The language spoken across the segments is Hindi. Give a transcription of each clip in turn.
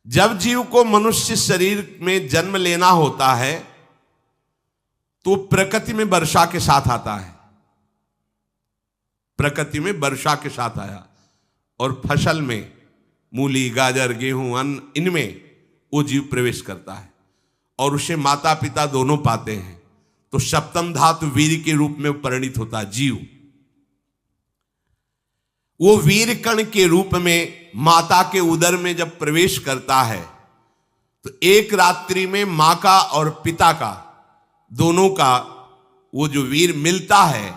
जब जीव को मनुष्य शरीर में जन्म लेना होता है तो प्रकृति में वर्षा के साथ आता है, प्रकृति में वर्षा के साथ आया, और फसल में मूली, गाजर, गेहूं, अन्न, इनमें वो जीव प्रवेश करता है और उसे माता पिता दोनों पाते हैं। तो सप्तम धातु वीर के रूप में परिणित होता है जीव। वो वीर कण के रूप में माता के उदर में जब प्रवेश करता है तो एक रात्रि में मां का और पिता का, दोनों का वो जो वीर मिलता है,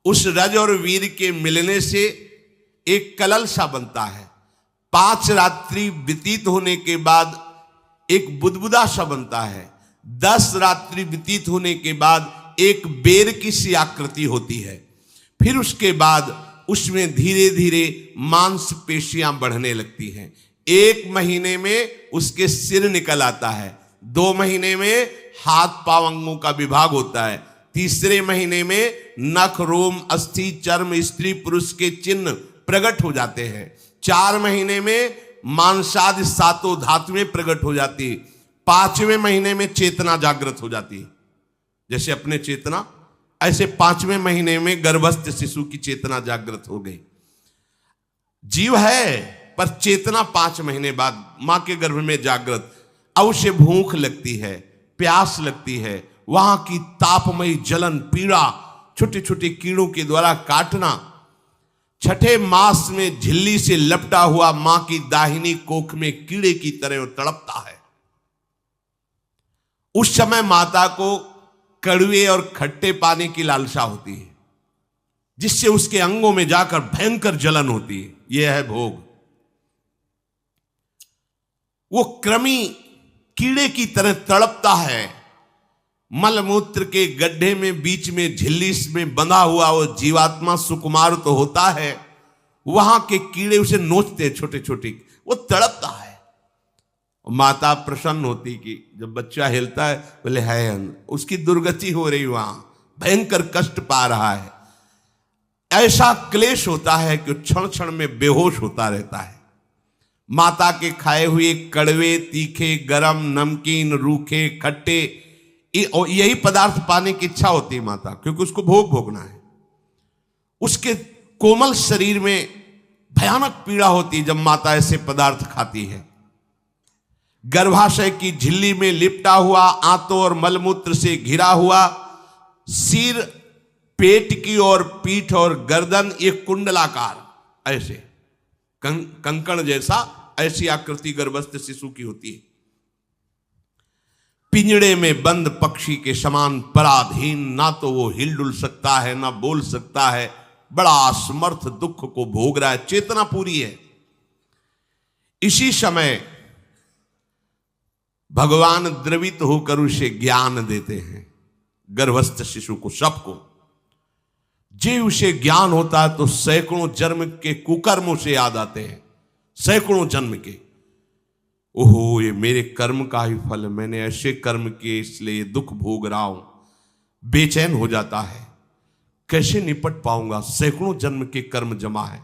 उस रज और वीर के मिलने से एक कलल सा बनता है। 5 रात्रि व्यतीत होने के बाद एक बुदबुदा सा बनता है। 10 रात्रि व्यतीत होने के बाद एक बेर की सी आकृति होती है। फिर उसके बाद उसमें धीरे धीरे मांसपेशियां बढ़ने लगती हैं। 1 महीने में उसके सिर निकल आता है, 2 महीने में हाथ पांव अंगों का विभाग होता है, तीसरे महीने में नख, रोम, अस्थि, चर्म, स्त्री पुरुष के चिन्ह प्रकट हो जाते हैं, 4 महीने में मांसादि 7 धातुएं प्रकट हो जाती, 5वें महीने में चेतना जागृत हो जाती है। जैसे अपने चेतना, ऐसे 5वें महीने में गर्भस्थ शिशु की चेतना जागृत हो गई। जीव है पर चेतना 5 महीने बाद मां के गर्भ में जागृत। अब उसे भूख लगती है, प्यास लगती है, वहां की तापमयी जलन, पीड़ा, छोटे छोटे कीड़ों के द्वारा काटना। 6ठे मास में झिल्ली से लपटा हुआ मां की दाहिनी कोख में कीड़े की तरह तड़पता है। उस समय माता को कड़वे और खट्टे पानी की लालसा होती है, जिससे उसके अंगों में जाकर भयंकर जलन होती है। यह है भोग। वो कृमि कीड़े की तरह तड़पता है। मलमूत्र के गड्ढे में बीच में झिल्ली में बंधा हुआ वो जीवात्मा सुकुमार तो होता है, वहां के कीड़े उसे नोचते छोटे छोटे, वो तड़पता है। माता प्रसन्न होती कि जब बच्चा हिलता है, बोले है उसकी दुर्गति हो रही, वहां भयंकर कष्ट पा रहा है। ऐसा क्लेश होता है कि क्षण क्षण में बेहोश होता रहता है। माता के खाए हुए कड़वे, तीखे, गरम, नमकीन, रूखे, खट्टे, यही पदार्थ पाने की इच्छा होती है माता, क्योंकि उसको भोग भोगना है। उसके कोमल शरीर में भयानक पीड़ा होती है जब माता ऐसे पदार्थ खाती है। गर्भाशय की झिल्ली में लिपटा हुआ, आंतों और मलमूत्र से घिरा हुआ सिर, पेट की और पीठ और गर्दन एक कुंडलाकार, ऐसे कंकण जैसा, ऐसी आकृति गर्भस्थ शिशु की होती है। पिंजड़े में बंद पक्षी के समान पराधीन, ना तो वो हिलडुल सकता है ना बोल सकता है, बड़ा असमर्थ दुख को भोग रहा है। चेतना पूरी है। इसी समय भगवान द्रवित होकर उसे ज्ञान देते हैं, गर्भस्थ शिशु को, सबको। जे उसे ज्ञान होता है तो सैकड़ों जन्म के कुकर्म उसे याद आते हैं, सैकड़ों जन्म के। ओहो, ये मेरे कर्म का ही फल, मैंने ऐसे कर्म किए इसलिए दुख भोग रहा हूं। बेचैन हो जाता है, कैसे निपट पाऊंगा, सैकड़ों जन्म के कर्म जमा है।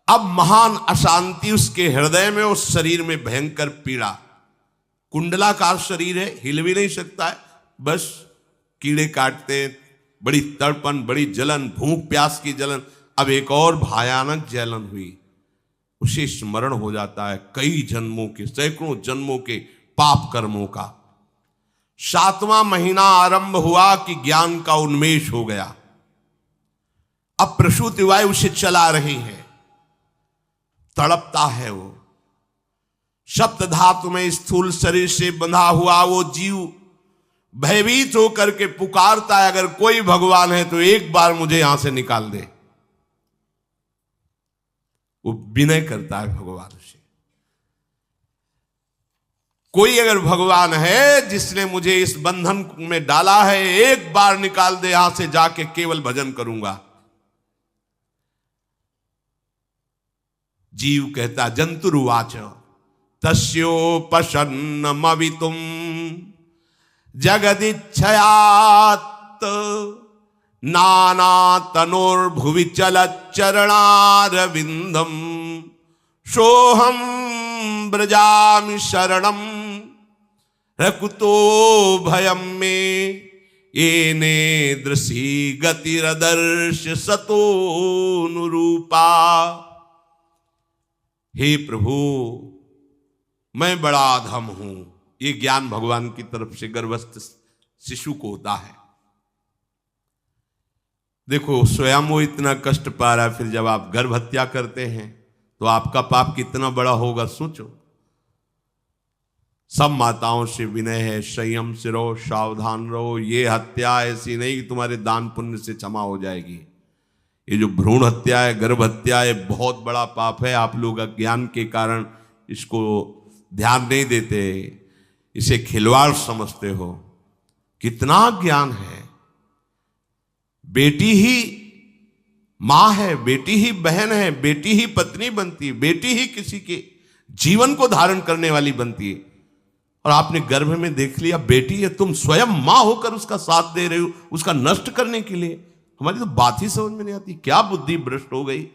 अब महान अशांति उसके हृदय में, उस शरीर में भयंकर पीड़ा। कुंडलाकार शरीर है, हिल भी नहीं सकता है, बस कीड़े काटते, बड़ी तड़पन, बड़ी जलन, भूख प्यास की जलन। अब एक और भयानक जलन हुई, उसे स्मरण हो जाता है कई जन्मों के, सैकड़ों जन्मों के पाप कर्मों का। 7वां महीना आरंभ हुआ कि ज्ञान का उन्मेष हो गया। अब प्रसूति वायु उसे चला रही है, तड़पता है वो। सप्त धातु में स्थूल शरीर से बंधा हुआ वो जीव भयभीत होकर के पुकारता है, अगर कोई भगवान है तो एक बार मुझे यहां से निकाल दे। वो विनय करता है भगवान से, कोई अगर भगवान है जिसने मुझे इस बंधन में डाला है, एक बार निकाल दे, यहां से जाके केवल भजन करूंगा। जीव कहता, जंतुरुवाच तस्योपशन्नमवितुम जगदिच्छयात् नाना तनोर्भुवि चलच्चरणारविंदम सोहम ब्रजामि शरणम रकुतो भयम में येने दृशी गतिरदर्श सतोनुरूपा। हे प्रभु, मैं बड़ा अधम हूं। ये ज्ञान भगवान की तरफ से गर्भस्थ शिशु को होता है। देखो, स्वयं वो इतना कष्ट पा रहा है, फिर जब आप गर्भ हत्या करते हैं तो आपका पाप कितना बड़ा होगा, सोचो। सब माताओं से विनय है, संयम से रहो, सावधान रहो। ये हत्या ऐसी नहीं कि तुम्हारे दान पुण्य से क्षमा हो जाएगी। ये जो भ्रूण हत्या है, गर्भ हत्या है, बहुत बड़ा पाप है। आप लोग अज्ञान के कारण इसको ध्यान नहीं देते, इसे खिलवाड़ समझते हो। कितना ज्ञान है। बेटी ही मां है, बेटी ही बहन है, बेटी ही पत्नी बनती है, बेटी ही किसी के जीवन को धारण करने वाली बनती है। और आपने गर्भ में देख लिया बेटी है, तुम स्वयं मां होकर उसका साथ दे रहे हो, उसका नष्ट करने के लिए। हमारी तो बात ही समझ में नहीं आती, क्या बुद्धि भ्रष्ट हो गई।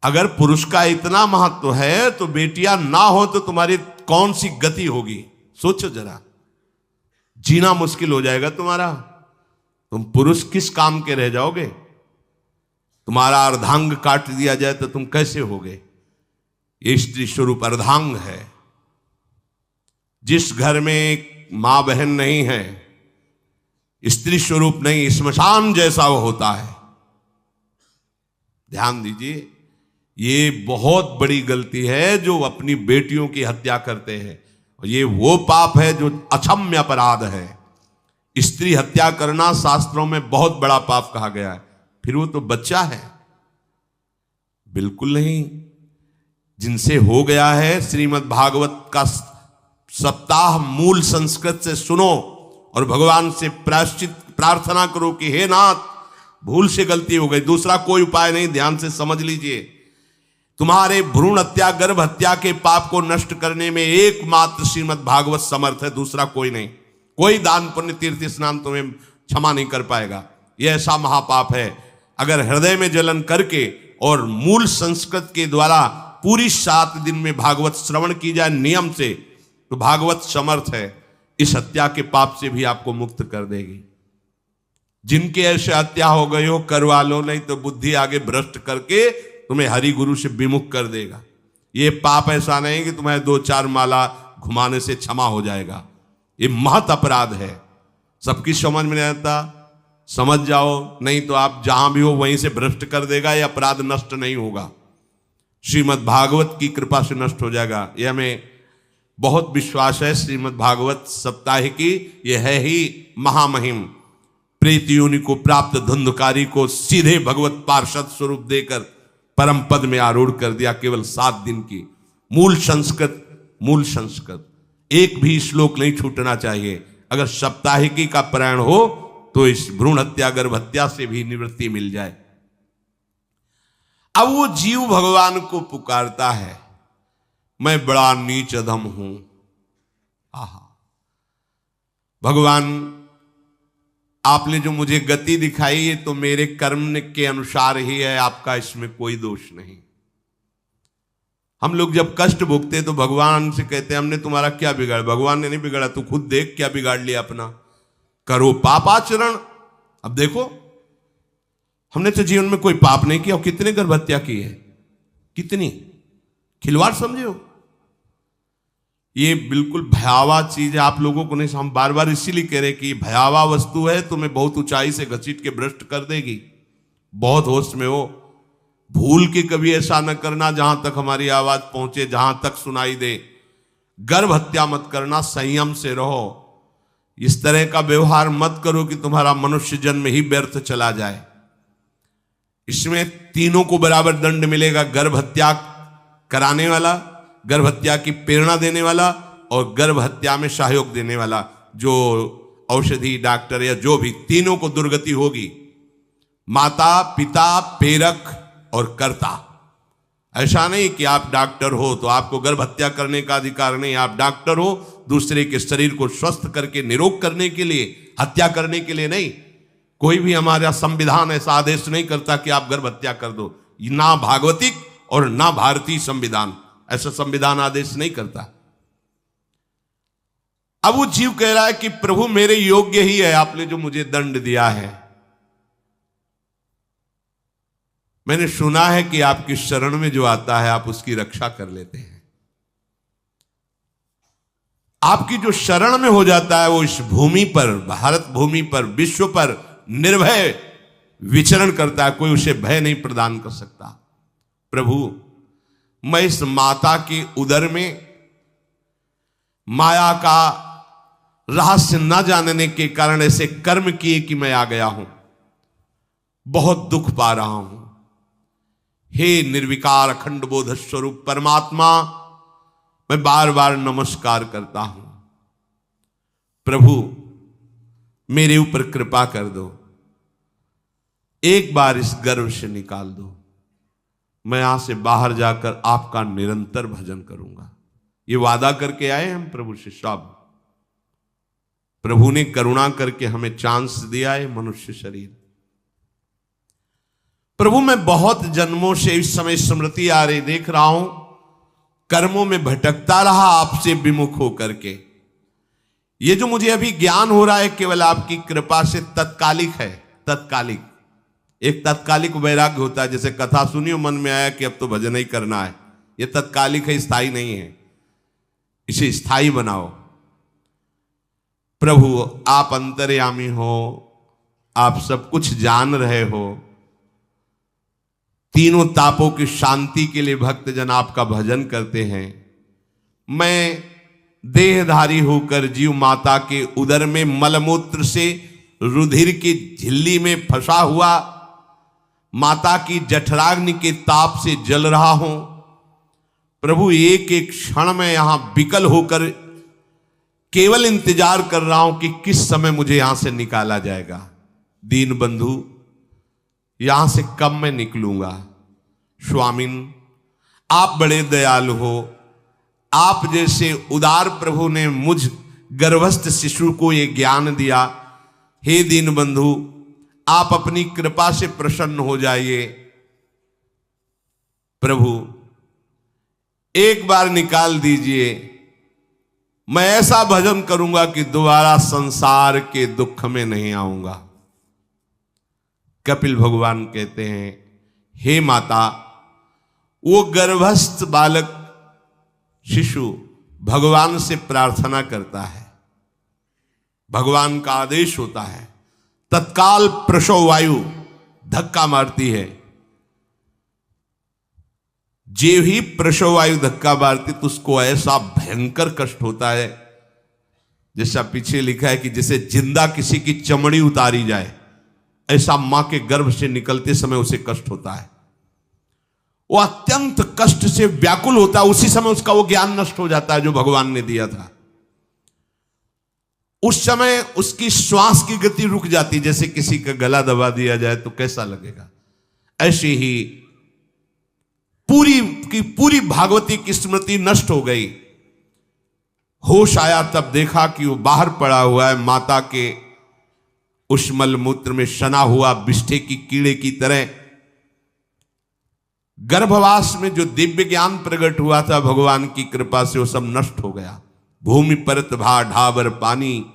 अगर पुरुष का इतना महत्व है तो बेटियां ना हो तो तुम्हारी कौन सी गति होगी, सोचो जरा। जीना मुश्किल हो जाएगा तुम्हारा। तुम पुरुष किस काम के रह जाओगे। तुम्हारा अर्धांग काट दिया जाए तो तुम कैसे होगे। ये स्त्री स्वरूप अर्धांग है। जिस घर में मां बहन नहीं है, स्त्री स्वरूप नहीं, श्मशान जैसा वो होता है। ध्यान दीजिए, ये बहुत बड़ी गलती है जो अपनी बेटियों की हत्या करते हैं। और ये वो पाप है जो अक्षम्य अपराध है। स्त्री हत्या करना शास्त्रों में बहुत बड़ा पाप कहा गया है। फिर वो तो बच्चा है, बिल्कुल नहीं। जिनसे हो गया है, श्रीमद् भागवत का सप्ताह मूल संस्कृत से सुनो और भगवान से प्रायश्चित प्रार्थना करो कि हे नाथ, भूल से गलती हो गई, दूसरा कोई उपाय नहीं। ध्यान से समझ लीजिए, तुम्हारे भ्रूण हत्या गर्भ हत्या के पाप को नष्ट करने में एकमात्र श्रीमद् भागवत समर्थ है, दूसरा कोई नहीं। कोई दान पुण्य तीर्थ स्नान तुम्हें क्षमा नहीं कर पाएगा। यह ऐसा महापाप है। अगर हृदय में जलन करके और मूल संस्कृत के द्वारा पूरी 7 दिन में भागवत श्रवण की जाए नियम से, तो भागवत समर्थ है, इस हत्या के पाप से भी आपको मुक्त कर देगी। जिनके ऐसे हत्या हो गई हो करवा लो, नहीं तो बुद्धि आगे भ्रष्ट करके तुम्हें हरि गुरु से विमुख कर देगा। ये पाप ऐसा नहीं कि तुम्हें 2-4 माला घुमाने से क्षमा हो जाएगा। ये महत अपराध है। सबकी समझ में नहीं आता, समझ जाओ, नहीं तो आप जहां भी हो वहीं से भ्रष्ट कर देगा। ये अपराध नष्ट नहीं होगा, श्रीमद् भागवत की कृपा से नष्ट हो जाएगा। यह हमें बहुत विश्वास है। श्रीमद् भागवत सप्ताह की यह है ही महामहिम। प्रेत योनि को प्राप्त धुंधकारी को सीधे भगवत पार्षद स्वरूप देकर परम पद में आरूढ़ कर दिया। केवल 7 दिन की मूल संस्कृत एक भी श्लोक नहीं छूटना चाहिए। अगर सप्ताहिकी का पारायण हो तो इस भ्रूण हत्या गर्भ हत्या से भी निवृत्ति मिल जाए। अब वो जीव भगवान को पुकारता है, मैं बड़ा नीच अधम हूं। आहा, भगवान आपने जो मुझे गति दिखाई है तो मेरे कर्म के अनुसार ही है, आपका इसमें कोई दोष नहीं। हम लोग जब कष्ट भोगते तो भगवान से कहते हैं हमने तुम्हारा क्या बिगाड़ा। भगवान ने नहीं बिगाड़ा, तू खुद देख क्या बिगाड़ लिया अपना। करो पापाचरण। अब देखो, हमने तो जीवन में कोई पाप नहीं किया और कितने गर्भ हत्या की है, कितनी खिलवाड़ समझे हो। ये बिल्कुल भयावह चीज है। आप लोगों को नहीं, हम बार बार इसीलिए कह रहे कि भयावह वस्तु है, तुम्हें बहुत ऊंचाई से घसीट के भ्रष्ट कर देगी। बहुत होश में हो, भूल के कभी ऐसा न करना जहां तक हमारी आवाज पहुंचे, जहां तक सुनाई दे। गर्भ हत्या मत करना, संयम से रहो। इस तरह का व्यवहार मत करो कि तुम्हारा मनुष्य जन्म ही व्यर्थ चला जाए। इसमें तीनों को बराबर दंड मिलेगा, गर्भ हत्या कराने वाला, गर्भ हत्या की प्रेरणा देने वाला और गर्भ हत्या में सहयोग देने वाला। जो औषधि डॉक्टर या जो भी, तीनों को दुर्गति होगी। माता पिता प्रेरक और कर्ता। ऐसा नहीं कि आप डॉक्टर हो तो आपको गर्भ हत्या करने का अधिकार नहीं। आप डॉक्टर हो दूसरे के शरीर को स्वस्थ करके निरोग करने के लिए, हत्या करने के लिए नहीं। कोई भी हमारा संविधान ऐसा आदेश नहीं करता कि आप गर्भ हत्या कर दो, ना भागवतिक और ना भारतीय संविधान। ऐसा संविधान आदेश नहीं करता। अब वो जीव कह रहा है कि प्रभु मेरे योग्य ही है आपने जो मुझे दंड दिया है। मैंने सुना है कि आपकी शरण में जो आता है आप उसकी रक्षा कर लेते हैं। आपकी जो शरण में हो जाता है वो इस भूमि पर, भारत भूमि पर, विश्व पर निर्भय विचरण करता है, कोई उसे भय नहीं प्रदान कर सकता। प्रभु मैं इस माता के उदर में माया का रहस्य न जानने के कारण ऐसे कर्म किए कि मैं आ गया हूं, बहुत दुख पा रहा हूं। हे निर्विकार अखंड बोध स्वरूप परमात्मा, मैं बार बार नमस्कार करता हूं। प्रभु मेरे ऊपर कृपा कर दो, एक बार इस गर्भ से निकाल दो। मैं यहां से बाहर जाकर आपका निरंतर भजन करूंगा। ये वादा करके आए हम प्रभु से सब। प्रभु ने करुणा करके हमें चांस दिया है मनुष्य शरीर। प्रभु मैं बहुत जन्मों से इस समय स्मृति आ रही देख रहा हूं, कर्मों में भटकता रहा आपसे विमुख होकर के। ये जो मुझे अभी ज्ञान हो रहा है केवल आपकी कृपा से तत्कालिक है, तत्कालिक। एक तत्कालिक वैराग्य होता है, जैसे कथा सुनियो मन में आया कि अब तो भजन ही करना है। ये तत्कालिक है, स्थायी नहीं है। इसे स्थायी बनाओ। प्रभु आप अंतर्यामी हो, आप सब कुछ जान रहे हो। तीनों तापों की शांति के लिए भक्तजन आपका भजन करते हैं। मैं देहधारी होकर जीव माता के उदर में मलमूत्र से रुधिर की झिल्ली में फंसा हुआ माता की जठराग्नि के ताप से जल रहा हूं। प्रभु एक एक क्षण में यहां विकल होकर केवल इंतजार कर रहा हूं कि किस समय मुझे यहां से निकाला जाएगा। दीन बंधु यहां से कब मैं निकलूंगा। स्वामिन आप बड़े दयालु हो। आप जैसे उदार प्रभु ने मुझ गर्भस्थ शिशु को ये ज्ञान दिया। हे दीन बंधु आप अपनी कृपा से प्रसन्न हो जाइए। प्रभु एक बार निकाल दीजिए। मैं ऐसा भजन करूंगा कि दोबारा संसार के दुख में नहीं आऊंगा। कपिल भगवान कहते हैं, हे माता, वो गर्भस्थ बालक शिशु भगवान से प्रार्थना करता है, भगवान का आदेश होता है, तत्काल प्रसव वायु धक्का मारती है। जे ही प्रसव वायु धक्का मारती तो उसको ऐसा भयंकर कष्ट होता है, जैसा पीछे लिखा है कि जैसे जिंदा किसी की चमड़ी उतारी जाए, ऐसा मां के गर्भ से निकलते समय उसे कष्ट होता है। वो अत्यंत कष्ट से व्याकुल होता है। उसी समय उसका वो ज्ञान नष्ट हो जाता है जो भगवान ने दिया था। उस समय उसकी श्वास की गति रुक जाती, जैसे किसी का गला दबा दिया जाए तो कैसा लगेगा। ऐसे ही पूरी की पूरी भागवती की स्मृति नष्ट हो गई। होश आया तब देखा कि वो बाहर पड़ा हुआ है, माता के उस मलमूत्र में सना हुआ बिष्ठे की कीड़े की तरह। गर्भवास में जो दिव्य ज्ञान प्रकट हुआ था भगवान की कृपा से, वो सब नष्ट हो गया। भूमि परत भा ढाबर पानी,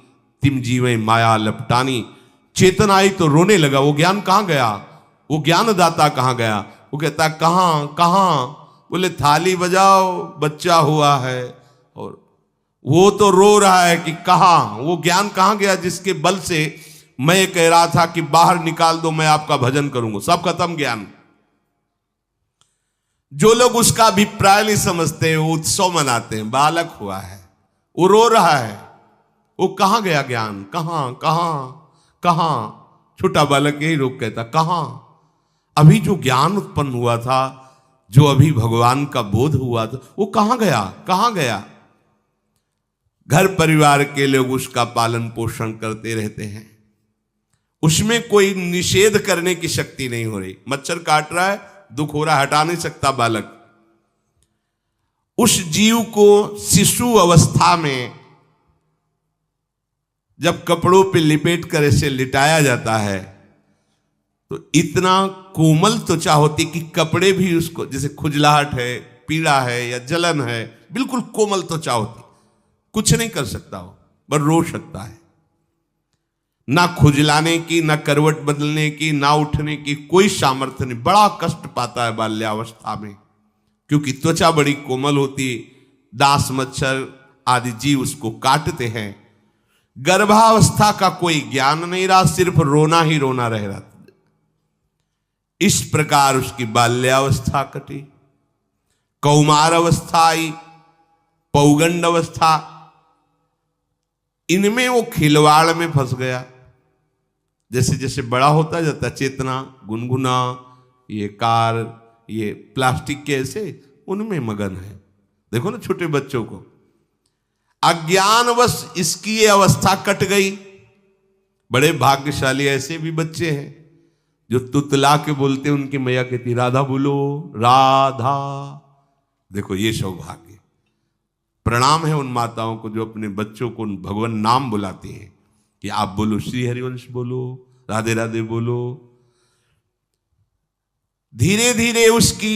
तिम जीवे माया लपटानी। चेतन आई तो रोने लगा। वो ज्ञान कहां गया, वो ज्ञानदाता कहां गया। वो कहता कहां कहां। बोले थाली बजाओ, बच्चा हुआ है। और वो तो रो रहा है कि कहां, वो ज्ञान कहां गया जिसके बल से मैं कह रहा था कि बाहर निकाल दो, मैं आपका भजन करूंगा। सब खत्म ज्ञान। जो लोग उसका अभिप्राय नहीं समझते वो उत्सव मनाते हैं। बालक हुआ है, वो रो रहा है, वो कहां गया ज्ञान, कहां कहां कहां। छोटा बालक यही रोक कहता कहां। अभी जो ज्ञान उत्पन्न हुआ था, जो अभी भगवान का बोध हुआ था, वो कहां गया, कहां गया। घर परिवार के लोग उसका पालन पोषण करते रहते हैं, उसमें कोई निषेध करने की शक्ति नहीं हो रही। मच्छर काट रहा है, दुख हो रहा है, हटा नहीं सकता बालक। उस जीव को शिशु अवस्था में जब कपड़ों पे लिपेट कर ऐसे लिटाया जाता है तो इतना कोमल त्वचा होती कि कपड़े भी उसको, जैसे खुजलाहट है, पीड़ा है या जलन है, बिल्कुल कोमल त्वचा होती, कुछ नहीं कर सकता वो, बस रो सकता है। ना खुजलाने की, ना करवट बदलने की, ना उठने की कोई सामर्थ्य नहीं। बड़ा कष्ट पाता है बाल्यावस्था में, क्योंकि त्वचा बड़ी कोमल होती, दास मच्छर आदि जीव उसको काटते हैं। गर्भावस्था का कोई ज्ञान नहीं रहा, सिर्फ रोना ही रोना रह रहा। इस प्रकार उसकी बाल्यावस्था कटी, कौमार अवस्था आई, पौगंड अवस्था, इनमें वो खिलवाड़ में फंस गया। जैसे जैसे बड़ा होता जाता, चेतना, गुनगुना, ये कार, ये प्लास्टिक के ऐसे उनमें मगन है। देखो ना छोटे बच्चों को, अज्ञानवश इसकी ये अवस्था कट गई। बड़े भाग्यशाली ऐसे भी बच्चे हैं जो तुतला के बोलते, उनकी मैया कहती राधा बोलो, राधा। देखो ये सौभाग्य, प्रणाम है उन माताओं को जो अपने बच्चों को भगवान नाम बुलाती हैं कि आप बोलो, श्री हरिवंश बोलो, राधे राधे बोलो। धीरे धीरे उसकी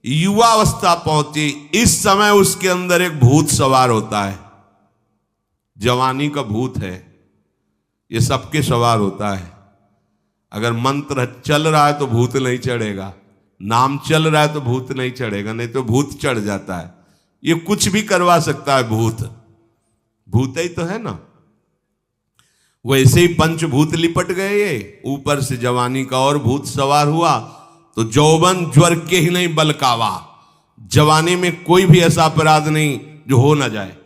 युवावस्था पहुंची। इस समय उसके अंदर एक भूत सवार होता है, जवानी का भूत है, ये सबके सवार होता है। अगर मंत्र चल रहा है तो भूत नहीं चढ़ेगा, नाम चल रहा है तो भूत नहीं चढ़ेगा, नहीं तो भूत चढ़ जाता है। ये कुछ भी करवा सकता है भूत, भूत ही तो है ना। वैसे ही पंचभूत लिपट गए, ये ऊपर से जवानी का और भूत सवार हुआ तो जौवन ज्वर के ही नहीं बलकावा। जवानी में कोई भी ऐसा अपराध नहीं जो हो ना जाए।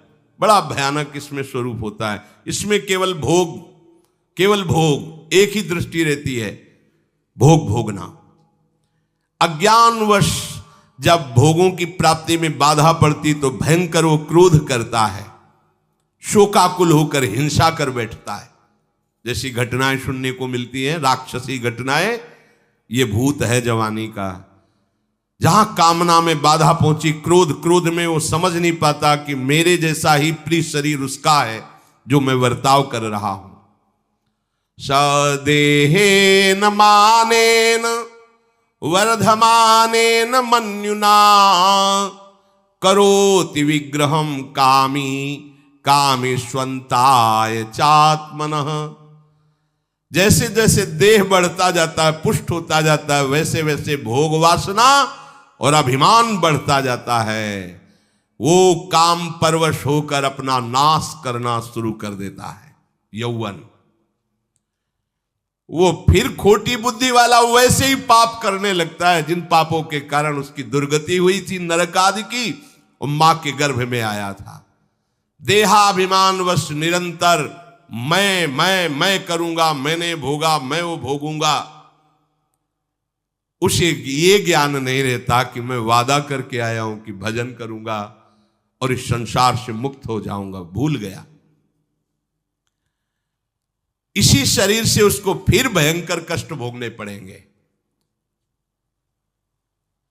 बड़ा भयानक इसमें स्वरूप होता है। इसमें केवल भोग, केवल भोग, एक ही दृष्टि रहती है, भोग भोगना। अज्ञानवश जब भोगों की प्राप्ति में बाधा पड़ती तो भयंकर वो क्रोध करता है, शोकाकुल होकर हिंसा कर बैठता है। जैसी घटनाएं सुनने को मिलती हैं, राक्षसी घटनाएं, ये भूत है जवानी का। जहां कामना में बाधा पहुंची, क्रोध, क्रोध में वो समझ नहीं पाता कि मेरे जैसा ही प्रिय शरीर उसका है जो मैं वर्ताव कर रहा हूं। सदेहेन मानेन वर्धमानेन मन्युना करोति विग्रहम कामी कामेष्वंताय चात्मनः। जैसे जैसे देह बढ़ता जाता है, पुष्ट होता जाता है, वैसे वैसे भोग वासना और अभिमान बढ़ता जाता है। वो काम परवश होकर अपना नाश करना शुरू कर देता है। यौवन, वो फिर खोटी बुद्धि वाला वैसे ही पाप करने लगता है जिन पापों के कारण उसकी दुर्गति हुई थी, नरक आदि की, और मां के गर्भ में आया था। देहाभिमान वश निरंतर मैं करूंगा, मैंने भोगा, मैं वो भोगूंगा। उसे ये ज्ञान नहीं रहता कि मैं वादा करके आया हूं कि भजन करूंगा और इस संसार से मुक्त हो जाऊंगा, भूल गया। इसी शरीर से उसको फिर भयंकर कष्ट भोगने पड़ेंगे।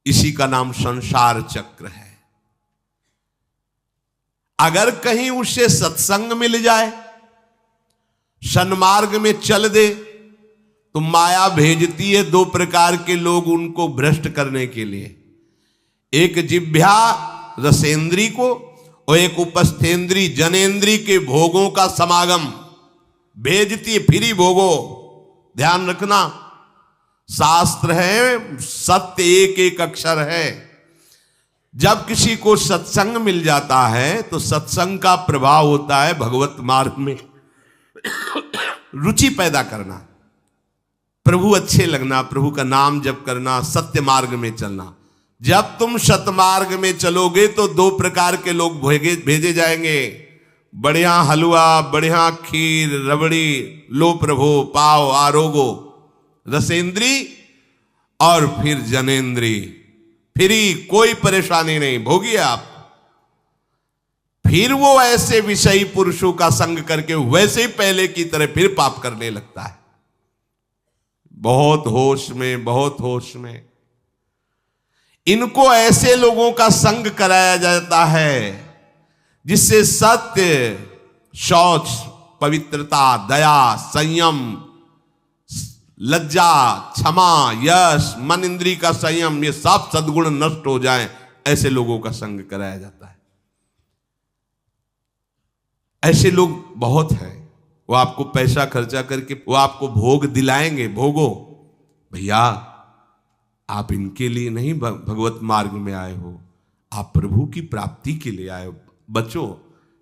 इसी का नाम संसार चक्र है। अगर कहीं उसे सत्संग मिल जाए, सन्मार्ग में चल दे, तो माया भेजती है दो प्रकार के लोग उनको भ्रष्ट करने के लिए। एक जिह्वा रसेंद्री को और एक उपस्थेंद्री जनेंद्री के भोगों का समागम भेजती है। फिर ही भोगो, ध्यान रखना, शास्त्र है, सत्य एक एक अक्षर है। जब किसी को सत्संग मिल जाता है तो सत्संग का प्रभाव होता है भगवत मार्ग में रुचि पैदा करना, प्रभु अच्छे लगना, प्रभु का नाम जप करना, सत्य मार्ग में चलना। जब तुम सतमार्ग में चलोगे तो दो प्रकार के लोग भेजे जाएंगे। बढ़िया हलवा, बढ़िया खीर, रबड़ी, लो प्रभु, पाओ, आरोगो, रसेंद्री और फिर जनेंद्री। फ्री, कोई परेशानी नहीं, भोगिए आप। फिर वो ऐसे विषयी पुरुषों का संग करके वैसे ही पहले की तरह फिर पाप करने लगता है। बहुत होश में, बहुत होश में। इनको ऐसे लोगों का संग कराया जाता है जिससे सत्य, शौच, पवित्रता, दया, संयम, लज्जा, क्षमा, यश, मन इंद्री का संयम, ये सब सद्गुण नष्ट हो जाएं, ऐसे लोगों का संग कराया जाता है। ऐसे लोग बहुत हैं, वो आपको पैसा खर्चा करके वो आपको भोग दिलाएंगे, भोगो भैया, आप इनके लिए नहीं भगवत मार्ग में आए हो, आप प्रभु की प्राप्ति के लिए आए हो। बचो,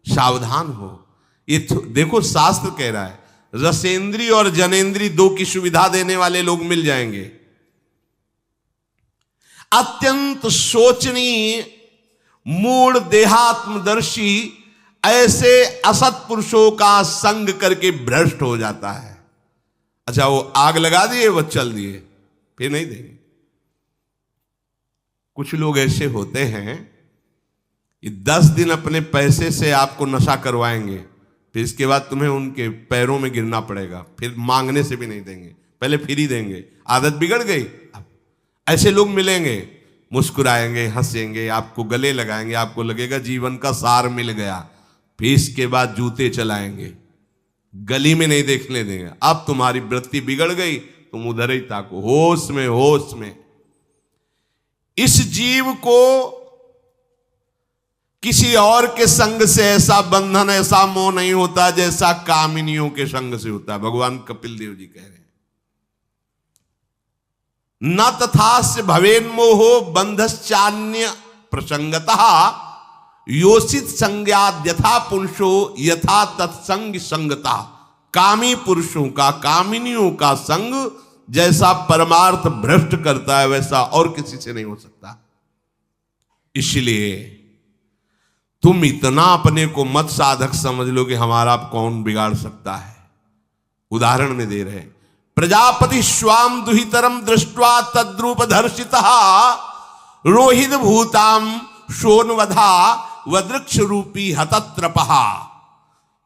सावधान हो। ये देखो शास्त्र कह रहा है, रसेंद्री और जनेंद्री दो की सुविधा देने वाले लोग मिल जाएंगे। अत्यंत सोचनीय, मूढ़, देहात्मदर्शी ऐसे असत पुरुषों का संग करके भ्रष्ट हो जाता है। अच्छा, वो आग लगा दिए, वो चल दिए, फिर नहीं देंगे। कुछ लोग ऐसे होते हैं, ये 10 दिन अपने पैसे से आपको नशा करवाएंगे, फिर इसके बाद तुम्हें उनके पैरों में गिरना पड़ेगा, फिर मांगने से भी नहीं देंगे, पहले फ्री देंगे। आदत बिगड़ गई। ऐसे लोग मिलेंगे, मुस्कुराएंगे, हंसेंगे, आपको गले लगाएंगे, आपको लगेगा जीवन का सार मिल गया, फिर इसके बाद जूते चलाएंगे, गली में नहीं देखने देंगे। अब तुम्हारी वृत्ति बिगड़ गई, तुम उधर ही ताको, होश में, होश में। इस जीव को किसी और के संग से ऐसा बंधन, ऐसा मोह नहीं होता जैसा कामिनियों के संग से होता है। भगवान कपिल देव जी कह रहे हैं, न तथास्य भवेन्मोहो बंधश्चान्य प्रसंगतः योषित संज्ञाद यथा पुरुषो यथा तत्संग संगता। कामी पुरुषों का, कामिनियों का संग जैसा परमार्थ भ्रष्ट करता है, वैसा और किसी से नहीं हो सकता। इसलिए तुम इतना अपने को मत साधक समझ लो कि हमारा कौन बिगाड़ सकता है। उदाहरण में दे रहे हैं, प्रजापति स्वाम दुहितरम दृष्ट्वा तद्रूप धर्षितः रोहित भूताम शोनवधा वदृक्ष रूपी हतत्रपहा।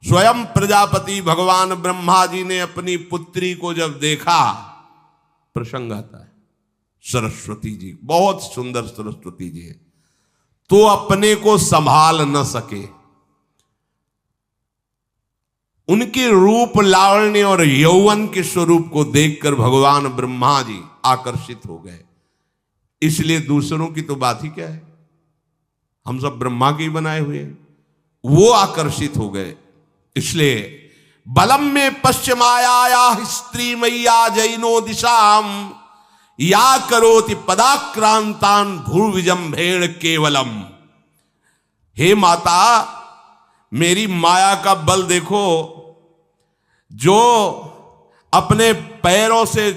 स्वयं प्रजापति भगवान ब्रह्मा जी ने अपनी पुत्री को जब देखा, प्रसंग आता है, सरस्वती जी, बहुत सुंदर सरस्वती जी है, तो अपने को संभाल न सके। उनके रूप, लावण्य और यौवन के स्वरूप को देखकर भगवान ब्रह्मा जी आकर्षित हो गए। इसलिए दूसरों की तो बात ही क्या है, हम सब ब्रह्मा के ही बनाए हुए हैं, वो आकर्षित हो गए। इसलिए बलम में पश्चिमाया स्त्री मैया जैनो दिशाम या करोति पदाक्रांतान भूर्विजंभेण केवलम। हे माता, मेरी माया का बल देखो, जो अपने पैरों से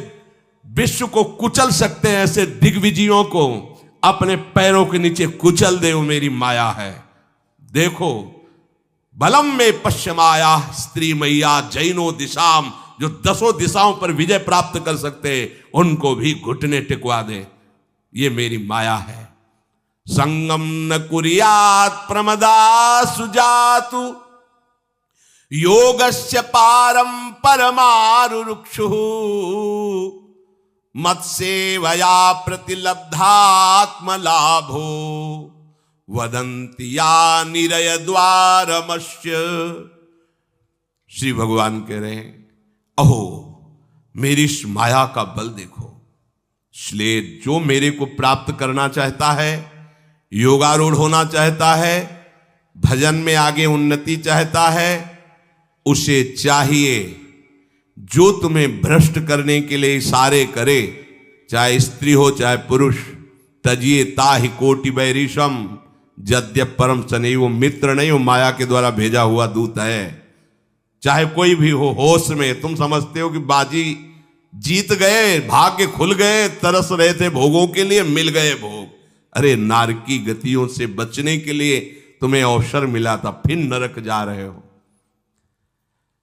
विश्व को कुचल सकते हैं, ऐसे दिग्विजयों को अपने पैरों के नीचे कुचल दे, वो मेरी माया है। देखो, बलम में पश्चिमाया स्त्री मैया जैनो दिशाम, जो 10 दिशाओं पर विजय प्राप्त कर सकते, उनको भी घुटने टिकवा दे, ये मेरी माया है। संगम न कुर्यात् प्रमदा सुजातु योगस्य पारम परमारुरुक्षु मत्सेवया प्रतिलब्धात्म लाभो वदंति या निरय द्वारमस्य। श्री भगवान कह रहे हैं, अहो मेरी इस माया का बल देखो। इसलिए जो मेरे को प्राप्त करना चाहता है, योगारूढ़ होना चाहता है, भजन में आगे उन्नति चाहता है, उसे चाहिए जो तुम्हें भ्रष्ट करने के लिए इशारे करे, चाहे स्त्री हो चाहे पुरुष, तजिए ताहि कोटि बैरिशम यद्यप परम सने। वो मित्र नहीं, वो माया के द्वारा भेजा हुआ दूत है। चाहे कोई भी हो, होश में तुम समझते हो कि बाजी जीत गए, भाग्य खुल गए, तरस रहे थे भोगों के लिए, मिल गए भोग। अरे नारकी गतियों से बचने के लिए तुम्हें अवसर मिला था, फिर नरक जा रहे हो।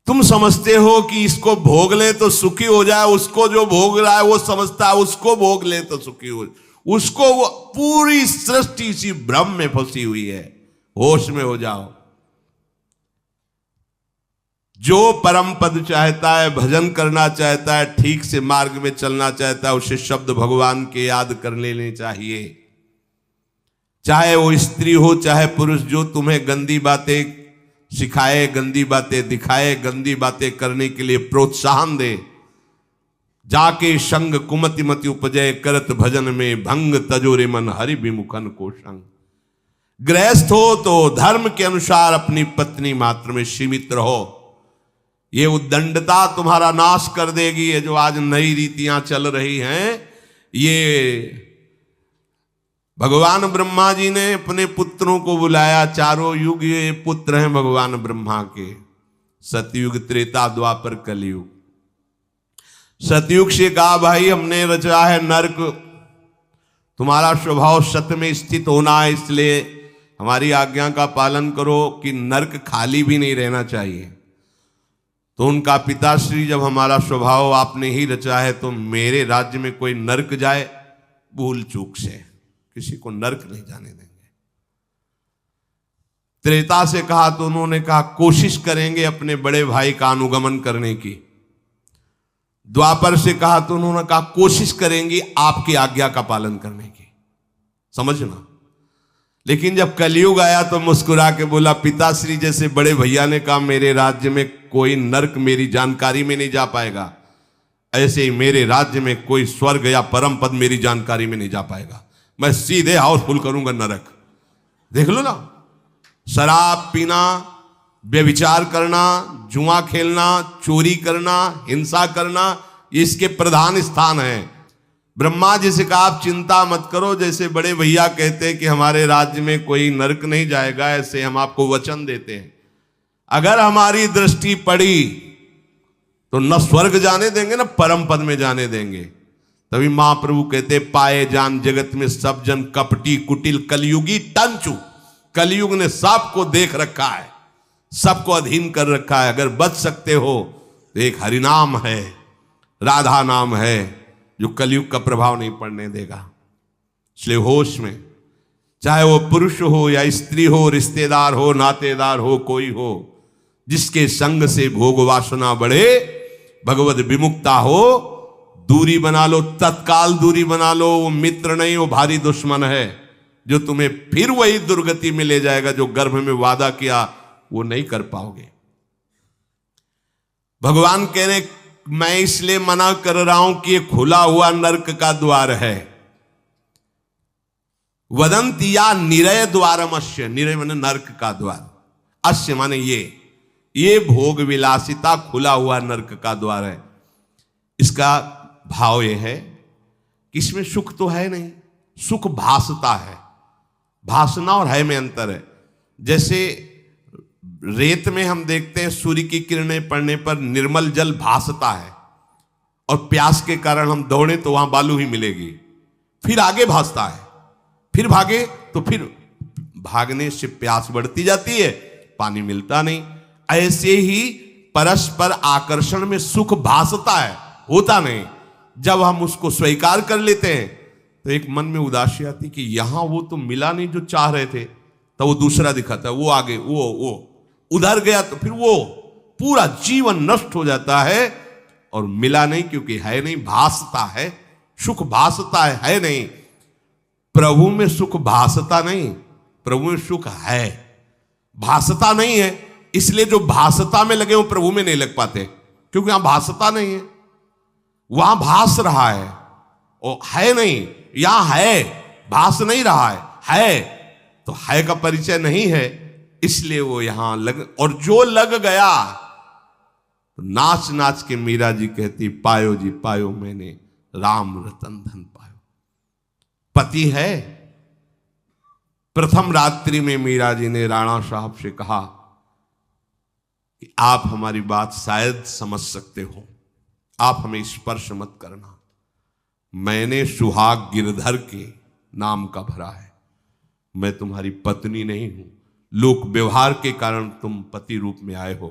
तुम समझते हो कि इसको भोग ले तो सुखी हो जाए, उसको जो भोग रहा है वो समझता है उसको भोग ले तो सुखी हो, उसको वो पूरी सृष्टि इसी भ्रम में फंसी हुई है। होश में हो जाओ। जो परम पद चाहता है, भजन करना चाहता है, ठीक से मार्ग में चलना चाहता है, उसे शब्द भगवान के याद कर लेने चाहिए। चाहे वो स्त्री हो चाहे पुरुष, जो तुम्हें गंदी बातें सिखाए, गंदी बातें दिखाए, गंदी बातें करने के लिए प्रोत्साहन दे, जाके संग कुमति मति उपजय करत भजन में भंग तजोरे मन हरि विमुखन को संग। गृहस्थ हो तो धर्म के अनुसार अपनी पत्नी मात्र में सीमित रहो। ये उद्दंडता तुम्हारा नाश कर देगी। ये जो आज नई रीतियां चल रही हैं, ये भगवान ब्रह्मा जी ने अपने पुत्रों को बुलाया। चारों युग ये पुत्र हैं भगवान ब्रह्मा के, सतयुग, त्रेता, द्वापर, कलयुग। सतयुग से कहा भाई हमने रचा है नरक, तुम्हारा स्वभाव सत्य में स्थित होना है, इसलिए हमारी आज्ञा का पालन करो कि नरक खाली भी नहीं रहना चाहिए। तो उनका पिताश्री, जब हमारा स्वभाव आपने ही रचा है तो मेरे राज्य में कोई नरक जाए, भूल चूक से किसी को नरक नहीं जाने देंगे। त्रेता से कहा तो उन्होंने कहा कोशिश करेंगे अपने बड़े भाई का अनुगमन करने की। द्वापर से कहा तो उन्होंने कहा कोशिश करेंगे आपकी आज्ञा का पालन करने की। समझना। लेकिन जब कलयुग आया तो मुस्कुरा के बोला, पिताश्री जैसे बड़े भैया ने कहा मेरे राज्य में कोई नरक मेरी जानकारी में नहीं जा पाएगा, ऐसे ही मेरे राज्य में कोई स्वर्ग या परम पद मेरी जानकारी में नहीं जा पाएगा। मैं सीधे हाउसफुल करूंगा नरक। देख लो ना, शराब पीना, व्यभिचार करना, जुआ खेलना, चोरी करना, हिंसा करना, इसके प्रधान स्थान है। ब्रह्मा जी से कहा आप चिंता मत करो, जैसे बड़े भैया कहते हैं कि हमारे राज्य में कोई नरक नहीं जाएगा, ऐसे हम आपको वचन देते हैं। अगर हमारी दृष्टि पड़ी तो न स्वर्ग जाने देंगे न परम पद में जाने देंगे। तभी महाप्रभु कहते पाए जान जगत में सब जन कपटी कुटिल कलयुगी टंचू। कलयुग ने सबको देख रखा है, सबको अधीन कर रखा है। अगर बच सकते हो तो एक हरिनाम है, राधा नाम है, जो कलयुग का प्रभाव नहीं पड़ने देगा। इसलिए होश में, चाहे वो पुरुष हो या स्त्री हो, रिश्तेदार हो, नातेदार हो, कोई हो, जिसके संग से भोग वासना बढ़े, भगवत विमुक्ता हो, दूरी बना लो, तत्काल दूरी बना लो। वो मित्र नहीं, वो भारी दुश्मन है, जो तुम्हें फिर वही दुर्गति में ले जाएगा जो गर्भ में वादा किया वो नहीं कर पाओगे। भगवान कह रहे मैं इसलिए मना कर रहा हूं कि ये खुला हुआ नरक का द्वार है। वदंती या निरय द्वारमस्य, निरय माने नरक का द्वार, अस्य माने ये भोग विलासिता खुला हुआ नरक का द्वार है। इसका भाव यह है कि इसमें सुख तो है नहीं, सुख भासता है। भासना और है में अंतर है। जैसे रेत में हम देखते हैं सूर्य की किरणें पड़ने पर निर्मल जल भासता है, और प्यास के कारण हम दौड़े तो वहां बालू ही मिलेगी, फिर आगे भासता है, फिर भागे तो फिर भागने से प्यास बढ़ती जाती है, पानी मिलता नहीं। ऐसे ही परस्पर आकर्षण में सुख भासता है, होता नहीं। जब हम उसको स्वीकार कर लेते हैं तो एक मन में उदासी आती कि यहां वो तो मिला नहीं जो चाह रहे थे, तो वो दूसरा दिखाता है, वो आगे, वो उधर गया तो फिर वो पूरा जीवन नष्ट हो जाता है। और मिला नहीं क्योंकि है नहीं, भासता है, सुख भासता है नहीं। प्रभु में सुख भासता नहीं, प्रभु में सुख है, भासता नहीं है। इसलिए जो भासता में लगे वो प्रभु में नहीं लग पाते, क्योंकि यहां भासता नहीं है, वहां भास रहा है, और है नहीं। यहां है, भास नहीं रहा है तो है का परिचय नहीं है, इसलिए वो यहां लग। और जो लग गया तो नाच नाच के मीरा जी कहती पायो जी पायो मैंने राम रतन धन पायो। पति है। प्रथम रात्रि में मीरा जी ने राणा साहब से कहा कि आप हमारी बात शायद समझ सकते हो, आप हमें स्पर्श मत करना। मैंने सुहाग गिरधर के नाम का भरा है, मैं तुम्हारी पत्नी नहीं हूं। लोक व्यवहार के कारण तुम पति रूप में आए हो,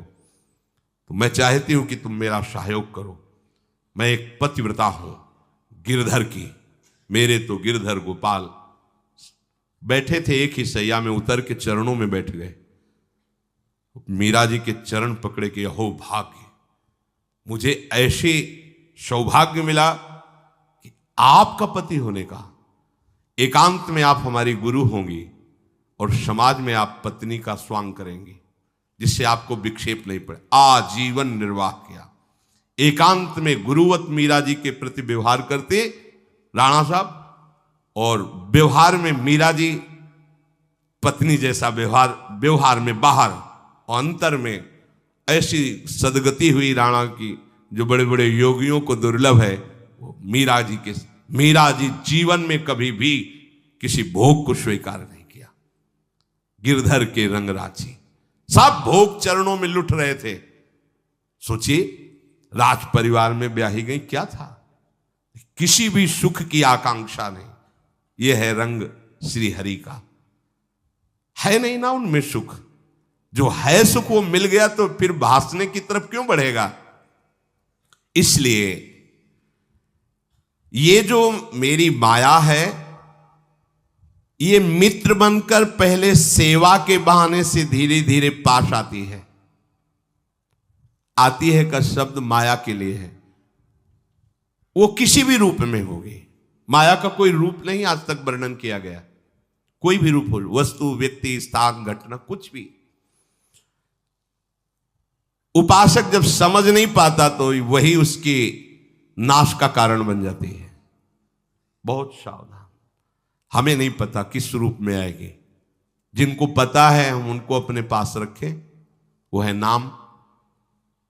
तो मैं चाहती हूं कि तुम मेरा सहयोग करो। मैं एक पतिव्रता हूं गिरधर की। मेरे तो गिरधर गोपाल बैठे थे एक ही सैया में, उतर के चरणों में बैठ गए। मीरा जी के चरण पकड़े के अहो भाग्य, मुझे ऐसे सौभाग्य मिला कि आपका पति होने का। एकांत में आप हमारी गुरु होंगी और समाज में आप पत्नी का स्वांग करेंगी, जिससे आपको विक्षेप नहीं पड़े। आजीवन निर्वाह किया, एकांत में गुरुवत मीरा जी के प्रति व्यवहार करते राणा साहब, और व्यवहार में मीरा जी पत्नी जैसा व्यवहार में बाहर, और अंतर में ऐसी सदगति हुई राणा की जो बड़े बड़े योगियों को दुर्लभ है। वो मीरा जी जीवन में कभी भी किसी भोग को स्वीकार नहीं किया। गिरधर के रंग राची, सब भोग चरणों में लुट रहे थे। सोचिए, राज परिवार में ब्याही गई, क्या था, किसी भी सुख की आकांक्षा नहीं। यह है रंग श्री हरि का, है नहीं ना उनमें सुख। जो है सुख वो मिल गया तो फिर भासने की तरफ क्यों बढ़ेगा। इसलिए ये जो मेरी माया है, ये मित्र बनकर पहले सेवा के बहाने से धीरे धीरे पास आती है। आती है का शब्द माया के लिए है, वो किसी भी रूप में होगी। माया का कोई रूप नहीं आज तक वर्णन किया गया, कोई भी रूप हो, वस्तु, व्यक्ति, स्थान, घटना, कुछ भी। उपासक जब समझ नहीं पाता तो वही उसके नाश का कारण बन जाती है। बहुत सावधान, हमें नहीं पता किस रूप में आएगी। जिनको पता है हम उनको अपने पास रखें। वो है नाम,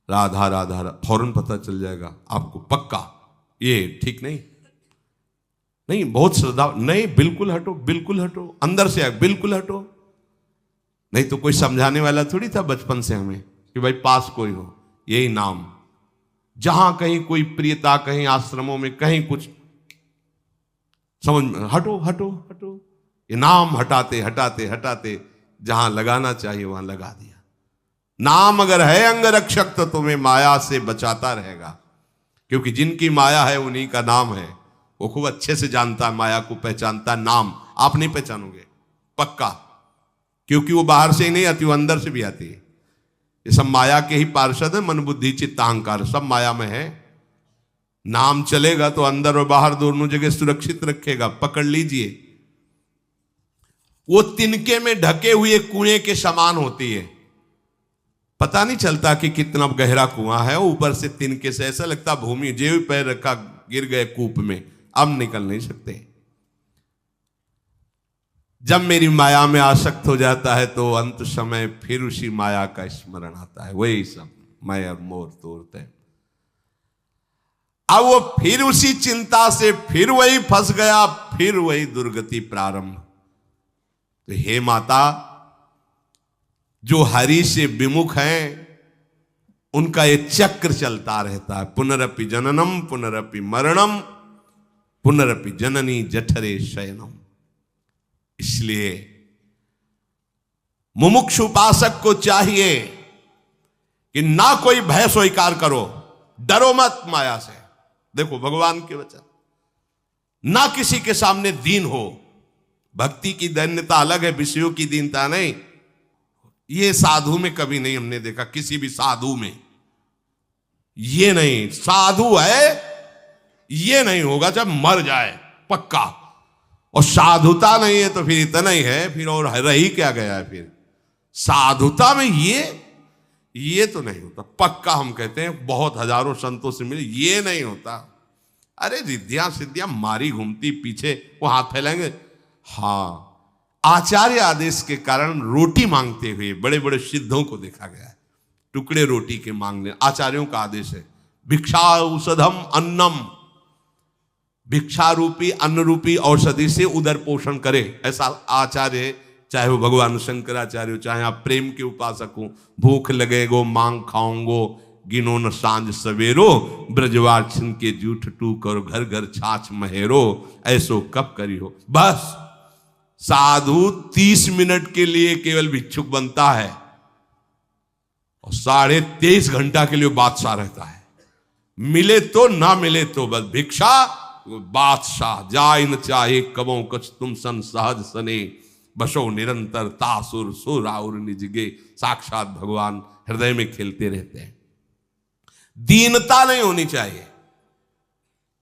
राधा राधा, फौरन पता चल जाएगा आपको पक्का। ये ठीक नहीं, नहीं बहुत श्रद्धा, नहीं बिल्कुल हटो, बिल्कुल हटो, अंदर से बिल्कुल हटो। नहीं तो कोई समझाने वाला थोड़ी था बचपन से हमें कि भाई पास कोई हो, यही नाम। जहां कहीं कोई प्रियता, कहीं आश्रमों में कहीं कुछ समझ में, हटो हटो हटो, ये नाम हटाते हटाते हटाते जहां लगाना चाहिए वहां लगा दिया। नाम अगर है अंगरक्षक तो तुम्हें माया से बचाता रहेगा, क्योंकि जिनकी माया है उन्हीं का नाम है। वो खूब अच्छे से जानता है, माया को पहचानता है। नाम आप नहीं पहचानोगे पक्का, क्योंकि वो बाहर से ही नहीं आती, वो अंदर से भी आती है। ये सब माया के ही पार्षद है, मन बुद्धि चित्त अहंकार सब माया में है। नाम चलेगा तो अंदर और बाहर दोनों जगह सुरक्षित रखेगा। पकड़ लीजिए, वो तिनके में ढके हुए कुएं के समान होती है। पता नहीं चलता कि कितना गहरा कुआं है, ऊपर से तिनके से ऐसा लगता भूमि, जेब पैर रखा गिर गए कूप में, अब निकल नहीं सकते। जब मेरी माया में आसक्त हो जाता है तो अंत समय फिर उसी माया का स्मरण आता है। वही सब मैं और मोर तोड़ते हैं। अब वो फिर उसी चिंता से फिर वही फंस गया, फिर वही दुर्गति प्रारंभ। तो हे माता, जो हरि से विमुख हैं उनका ये चक्र चलता रहता है। पुनरपि जननम पुनरपि मरणम पुनरपि जननी जठरे शयनम। इसलिए मुमुक्षु उपासक को चाहिए कि ना कोई भय स्वीकार करो, डरो मत माया से। देखो भगवान के वचन, ना किसी के सामने दीन हो। भक्ति की दैन्यता अलग है, विषयों की दीनता नहीं। ये साधु में कभी नहीं हमने देखा, किसी भी साधु में ये नहीं। साधु है ये नहीं होगा जब मर जाए पक्का, और साधुता नहीं है तो फिर इतना ही है, फिर और रही क्या गया है। फिर साधुता में ये तो नहीं होता पक्का। हम कहते हैं बहुत हजारों संतों से मिले, ये नहीं होता। अरे रिद्धियां सिद्धियां मारी घूमती पीछे, वो हाथ फैलाएंगे। हाँ, आचार्य आदेश के कारण रोटी मांगते हुए बड़े बड़े सिद्धों को देखा गया है। टुकड़े रोटी के मांगने, आचार्यों का आदेश है। भिक्षा औषधम अन्नम, भिक्षा रूपी अन्न रूपी औषधि से उदर पोषण करे, ऐसा आचार्य, चाहे वो भगवान शंकराचार्य हो, चाहे आप प्रेम के उपासक हो। भूख लगेगो मांग खाऊंगो, गिनो न सांझ सवेरो, ब्रजवार छिन के जूठ टूक और घर घर छाछ महेरो, ऐसो कब करी हो। बस साधु 30 मिनट के लिए केवल भिक्षुक बनता है और 23.5 घंटा के लिए बादशाह रहता है। मिले तो ना मिले तो बस भिक्षा बादशाह। जाय न चाहे कबों कछ तुम सन सहज सने, बसो निरंतर तासुर सुर और निजगे। साक्षात भगवान हृदय में खेलते रहते हैं। दीनता नहीं होनी चाहिए।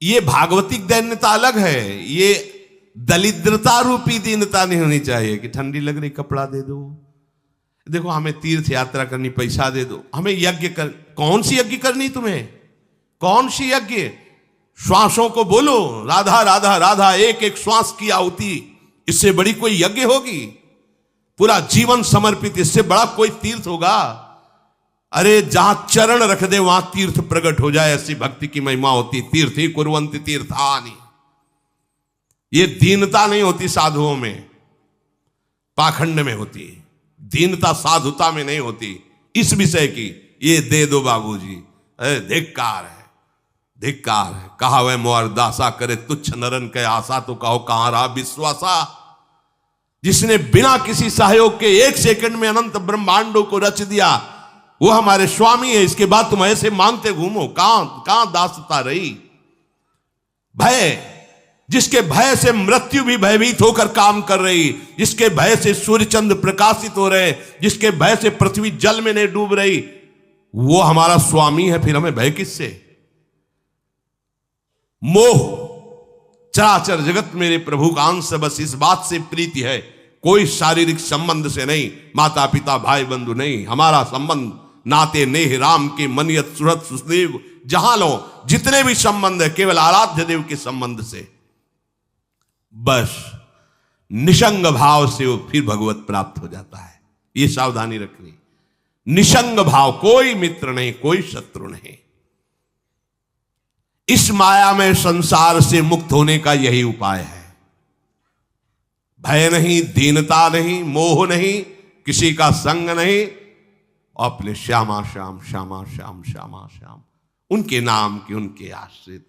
ये भागवतिक दैन्यता अलग है, ये दलिद्रता रूपी दीनता नहीं होनी चाहिए कि ठंडी लग रही कपड़ा दे दो, देखो हमें तीर्थ यात्रा करनी पैसा दे दो, हमें यज्ञ कर। कौन सी यज्ञ करनी तुम्हें? कौन सी यज्ञ? श्वासों को बोलो राधा राधा राधा, एक एक श्वास की आहुति, इससे बड़ी कोई यज्ञ होगी? पूरा जीवन समर्पित, इससे बड़ा कोई तीर्थ होगा? अरे जहां चरण रख दे वहां तीर्थ प्रकट हो जाए, ऐसी भक्ति की महिमा होती। तीर्थ ही कुर्वन्ति तीर्थानि। ये दीनता नहीं होती साधुओं में, पाखंड में होती। दीनता साधुता में नहीं होती। इस विषय की ये दे दो बाबूजी, अरे धिक्कार है, धिक्कार है। कहा वह मोर दासा करे तुच्छ नरन के आशा, तो कहो कहां रहा विश्वासा। जिसने बिना किसी सहयोग के 1 सेकंड में अनंत ब्रह्मांडों को रच दिया, वो हमारे स्वामी है। इसके बाद तुम ऐसे मांगते घूमो, कहां दासता रही? भय, जिसके भय से मृत्यु भी भयभीत होकर काम कर रही, जिसके भय से सूर्य चंद्र प्रकाशित हो रहे, जिसके भय से पृथ्वी जल में नहीं डूब रही, वो हमारा स्वामी है। फिर हमें भय किससे? मोह, चराचर जगत मेरे प्रभु का अंश, बस इस बात से प्रीति है। कोई शारीरिक संबंध से नहीं, माता पिता भाई बंधु नहीं। हमारा संबंध नाते नेह राम के मनियत सुरत सुदेव। जहां लो जितने भी संबंध है, केवल आराध्य देव के संबंध से। बस निसंग भाव से वो फिर भगवत प्राप्त हो जाता है। ये सावधानी रखनी। निसंग भाव, कोई मित्र नहीं, कोई शत्रु नहीं। इस माया में संसार से मुक्त होने का यही उपाय है। भय नहीं, दीनता नहीं, मोह नहीं, किसी का संग नहीं, अपने श्यामा श्याम श्यामा श्याम श्यामा श्याम, उनके नाम के, उनके आश्रित।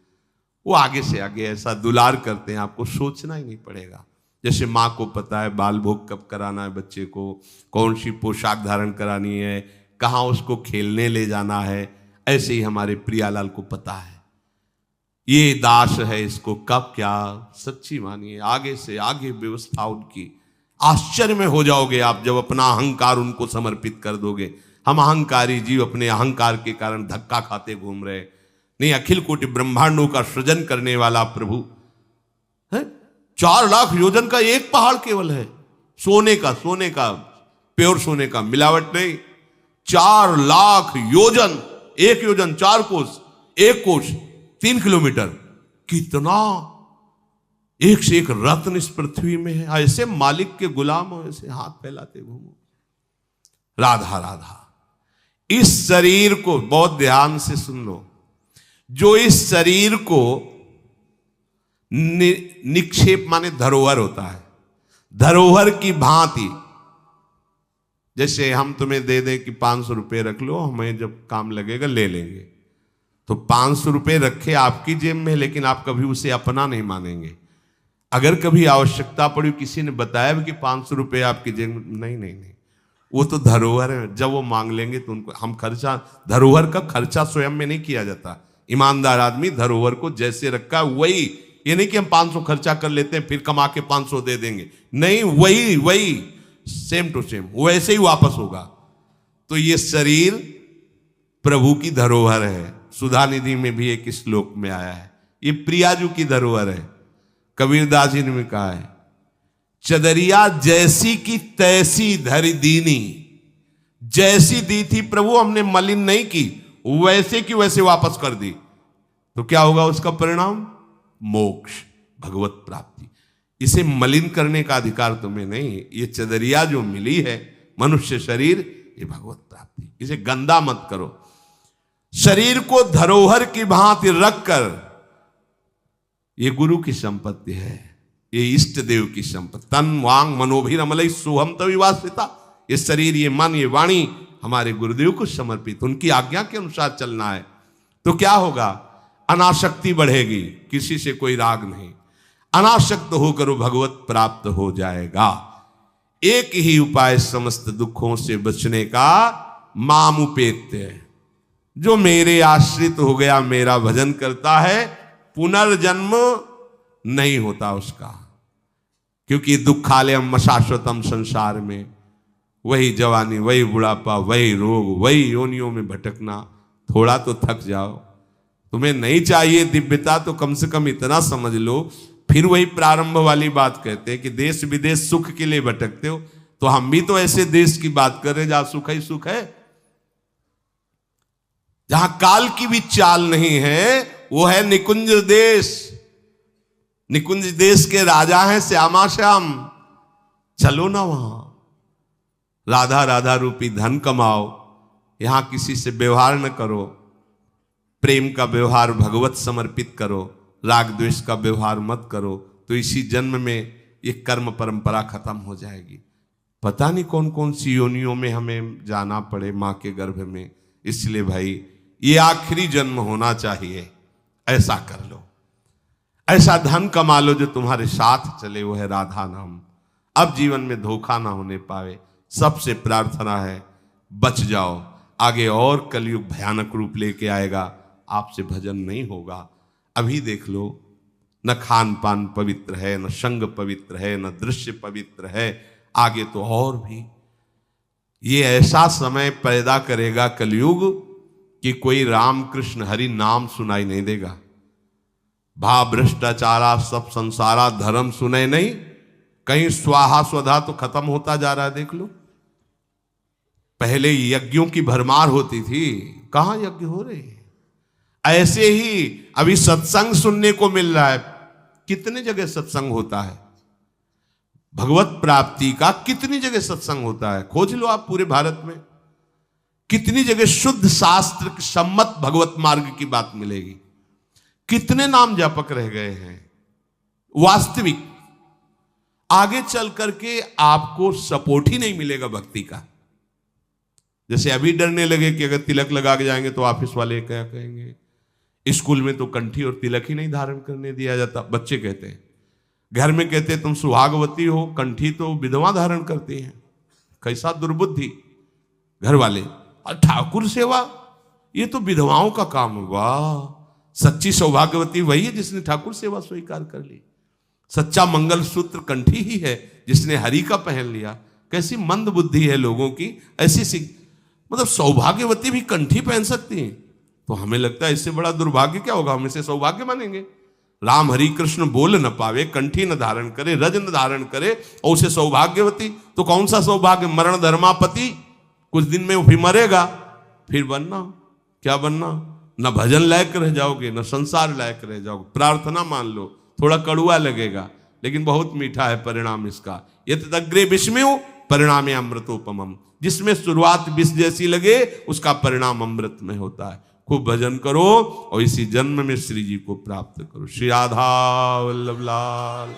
वो आगे से आगे ऐसा दुलार करते हैं, आपको सोचना ही नहीं पड़ेगा। जैसे माँ को पता है बाल भोग कब कराना है बच्चे को, कौन सी पोशाक धारण करानी है, कहाँ उसको खेलने ले जाना है, ऐसे ही हमारे प्रियालाल को पता है ये दास है, इसको कब क्या। सच्ची मानिए, आगे से आगे व्यवस्था उनकी। आश्चर्य में हो जाओगे आप जब अपना अहंकार उनको समर्पित कर दोगे। हम अहंकारी जीव अपने अहंकार के कारण धक्का खाते घूम रहे। नहीं, अखिल कोटि ब्रह्मांडों का सृजन करने वाला प्रभु है। 4 लाख योजन का एक पहाड़ केवल है, सोने का प्योर सोने का, मिलावट नहीं। 4 लाख योजन, 1 योजन 4 कोस, 1 कोस 3 किलोमीटर। कितना एक से एक रत्न इस पृथ्वी में है। ऐसे मालिक के गुलाम हो, ऐसे हाथ फैलाते घूमो। राधा राधा। इस शरीर को बहुत ध्यान से सुन लो। जो इस शरीर को निक्षेप माने धरोहर होता है, धरोहर की भांति। जैसे हम तुम्हें दे दें कि 500 रुपये रख लो, हमें जब काम लगेगा ले लेंगे, तो 500 रुपये रखे आपकी जेब में, लेकिन आप कभी उसे अपना नहीं मानेंगे। अगर कभी आवश्यकता पड़ी, किसी ने बताया कि 500 रुपये आपकी जेब में, नहीं, वो तो धरोहर है। जब वो मांग लेंगे तो उनको हम खर्चा, धरोहर का खर्चा स्वयं में नहीं किया जाता। ईमानदार आदमी धरोहर को जैसे रखा वही, ये नहीं कि हम 500 खर्चा कर लेते हैं फिर कमा के 500 दे देंगे, नहीं, वही सेम टू सेम वैसे ही वापस होगा। तो ये शरीर प्रभु की धरोहर है। सुधा निधि में भी एक श्लोक में आया है, ये प्रियाजू की धरोहर है। कबीरदास जी ने कहा है, चदरिया जैसी की तैसी धरि दीनी। जैसी दी थी प्रभु, हमने मलिन नहीं की, वैसे की वैसे वापस कर दी। तो क्या होगा उसका परिणाम? मोक्ष, भगवत प्राप्ति। इसे मलिन करने का अधिकार तुम्हें नहीं। ये चदरिया जो मिली है, मनुष्य शरीर, ये भगवत प्राप्ति। इसे गंदा मत करो। शरीर को धरोहर की भांति रखकर, ये गुरु की संपत्ति है, ये इष्ट देव की संपत्ति। तन वांग मनोभिरमलई सोहम तविवासिता। ये शरीर, ये मन, ये वाणी हमारे गुरुदेव को समर्पित, उनकी आज्ञा के अनुसार चलना है। तो क्या होगा? अनासक्ति बढ़ेगी, किसी से कोई राग नहीं। अनासक्त होकर वो भगवत प्राप्त हो जाएगा। एक ही उपाय समस्त दुखों से बचने का, मामुपेत्य। जो मेरे आश्रित हो गया, मेरा भजन करता है, पुनर्जन्म नहीं होता उसका। क्योंकि दुखालयम शाश्वतम, संसार में वही जवानी, वही बुढ़ापा, वही रोग, वही योनियों में भटकना। थोड़ा तो थक जाओ। तुम्हें नहीं चाहिए दिव्यता, तो कम से कम इतना समझ लो। फिर वही प्रारंभ वाली बात कहते हैं कि देश विदेश सुख के लिए भटकते हो, तो हम भी तो ऐसे देश की बात कर रहे हैं जहां सुख ही सुख है। जहां काल की भी चाल नहीं है, वो है निकुंज देश। निकुंज देश के राजा हैं श्यामा श्याम। चलो ना वहां, राधा राधा रूपी धन कमाओ, यहां किसी से व्यवहार न करो, प्रेम का व्यवहार भगवत समर्पित करो, राग द्वेष का व्यवहार मत करो, तो इसी जन्म में ये कर्म परंपरा खत्म हो जाएगी। पता नहीं कौन कौन सी योनियों में हमें जाना पड़े मां के गर्भ में। इसलिए भाई ये आखिरी जन्म होना चाहिए, ऐसा कर लो, ऐसा धन कमा लो जो तुम्हारे साथ चले, वो है राधा नाम। अब जीवन में धोखा ना होने पावे। सबसे प्रार्थना है बच जाओ, आगे और कलयुग भयानक रूप लेके आएगा, आपसे भजन नहीं होगा। अभी देख लो, न खान पान पवित्र है, न संग पवित्र है, न दृश्य पवित्र है, आगे तो और भी। ये ऐसा समय पैदा करेगा कलयुग कि कोई राम कृष्ण हरि नाम सुनाई नहीं देगा। भा भ्रष्टाचारा सब संसारा धर्म सुने नहीं, कहीं स्वाहा स्वधा तो खत्म होता जा रहा है। देख लो, पहले यज्ञों की भरमार होती थी, कहां यज्ञ हो रहे हैं। ऐसे ही अभी सत्संग सुनने को मिल रहा है, कितने जगह सत्संग होता है, भगवत प्राप्ति का कितनी जगह सत्संग होता है, खोज लो आप पूरे भारत में। कितनी जगह शुद्ध शास्त्र सम्मत भगवत मार्ग की बात मिलेगी। कितने नाम जापक रह गए हैं वास्तविक। आगे चल करके आपको सपोर्ट ही नहीं मिलेगा भक्ति का। जैसे अभी डरने लगे कि अगर तिलक लगा के जाएंगे तो ऑफिस वाले क्या कहेंगे, स्कूल में तो कंठी और तिलक ही नहीं धारण करने दिया जाता। बच्चे कहते हैं, घर में कहते हैं तुम सुहागवती हो, कंठी तो विधवा धारण करती हैं। कैसा दुर्बुद्धि घर वाले। और ठाकुर सेवा ये तो विधवाओं का काम हुआ। सच्ची सौभाग्यवती वही है जिसने ठाकुर सेवा स्वीकार कर ली। सच्चा मंगल सूत्र कंठी ही है जिसने हरि का पहन लिया। कैसी मंद बुद्धि है लोगों की। ऐसी मतलब सौभाग्यवती भी कंठी पहन सकती हैं, तो हमें लगता है इससे बड़ा दुर्भाग्य क्या होगा, हम इसे सौभाग्य मानेंगे। राम हरि कृष्ण बोल न पावे, कंठी न धारण करे, रज न धारण करे और उसे सौभाग्यवती, तो कौन सा सौभाग्य। मरण धर्मापति, कुछ दिन में वो भी मरेगा, फिर बनना क्या बनना, न भजन लायक रह जाओगे न संसार लायक रह जाओगे। प्रार्थना मान लो, थोड़ा कड़ुआ लगेगा लेकिन बहुत मीठा है परिणाम इसका। यत् अग्रे विस्मयो परिणामे अमृतोपमम। जिसमें शुरुआत विष जैसी लगे उसका परिणाम अमृत में होता है। खूब भजन करो और इसी जन्म में श्री जी को प्राप्त करो। श्री राधा वल्लभ लाल।